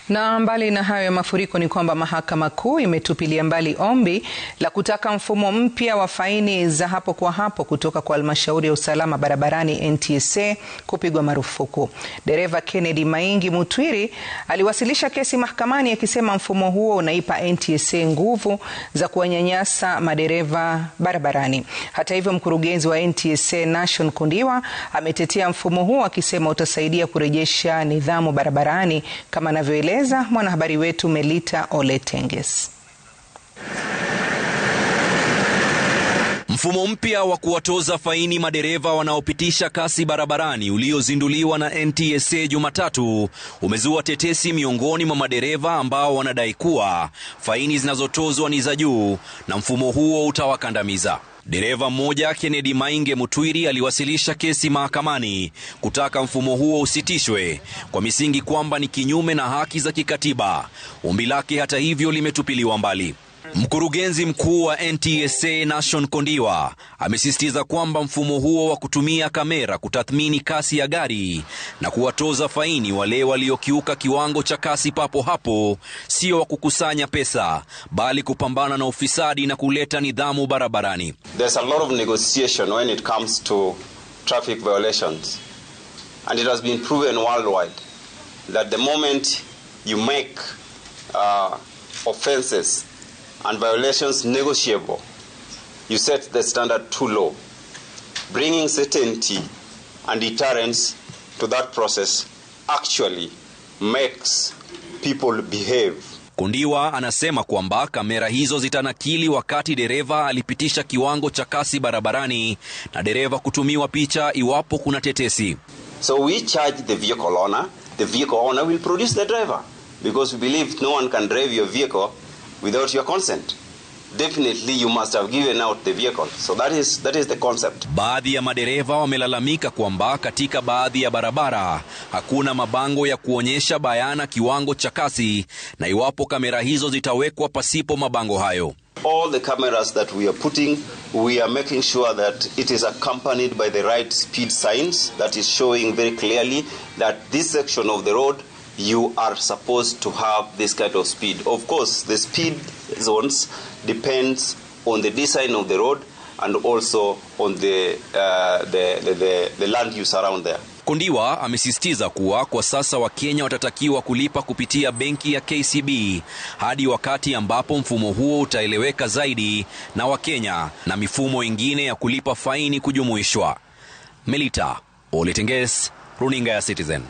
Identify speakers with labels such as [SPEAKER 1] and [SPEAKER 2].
[SPEAKER 1] Na mbali na hayo ya mafuriko ni kwamba Mahakama Kuu imetupilia mbali ombi la kutaka mfumo mpya wa faini za hapo kwa hapo kutoka kwa Halmashauri ya Usalama Barabarani NTSA kupigwa marufuku. Dereva Kennedy Maingi Mutwiri aliwasilisha kesi mahakamani akisema mfumo huo unaipa NTSA nguvu za kuwanyanyasa madereva barabarani. Hata hivyo, mkurugenzi wa NTSA Nashon Kundiwa ametetea mfumo huo akisema utasaidia kurejesha nidhamu barabarani kama anavyoeleza mwanahabari wetu Melita Oletenges.
[SPEAKER 2] Mfumo mpya wa kuwatoza faini madereva wanaopitisha kasi barabarani uliozinduliwa na NTSA Jumatatu umezua tetesi miongoni mwa madereva ambao wanadai kuwa faini zinazotozwa ni za juu na mfumo huo utawakandamiza. Dereva mmoja Kennedy Maingi Mutwiri aliwasilisha kesi mahakamani kutaka mfumo huo usitishwe kwa misingi kwamba ni kinyume na haki za kikatiba. Ombi lake hata hivyo limetupiliwa mbali. Mkurugenzi mkuu wa NTSA Nashon Kundiwa amesisitiza kwamba mfumo huo wa kutumia kamera kutathmini kasi ya gari na kuwatoza faini wale waliokiuka kiwango cha kasi papo hapo sio wa kukusanya pesa bali kupambana na ufisadi na kuleta nidhamu barabarani.
[SPEAKER 3] There's a lot of negotiation when it comes to traffic violations, and it has been proven worldwide that the moment you make offenses and violations negotiable, you set the standard too low. Bringing certainty and deterrence to that process actually makes people behave.
[SPEAKER 2] Kundiwa anasema kwamba kamera hizo zitanakili wakati dereva alipitisha kiwango cha kasi barabarani na dereva kutumiwa picha iwapo kuna tetesi.
[SPEAKER 3] So we charge the vehicle owner. The vehicle owner will produce the driver, because we believe no one can drive your vehicle without your consent. Definitely you must have given out the vehicle. So that is the concept.
[SPEAKER 2] Baadhi ya madereva wamelalamika kwamba katika baadhi ya barabara hakuna mabango ya kuonyesha bayana kiwango cha kasi na iwapo kamera hizo zitawekwa pasipo mabango hayo.
[SPEAKER 3] All the cameras that we are putting, we are making sure that it is accompanied by the right speed signs that is showing very clearly that this section of the road you are supposed to have this kind of speed. Of course, the speed zones depends on the design of the road and also on the land use around there.
[SPEAKER 2] Kundiwa amesisitiza kuwa kwa sasa Wakenya watatakiwa kulipa kupitia benki ya KCB hadi wakati ambapo mfumo huo utaeleweka zaidi na Wakenya na mifumo ingine ya kulipa faini kujumuishwa. Melita Oletenges, Runinga ya Citizen.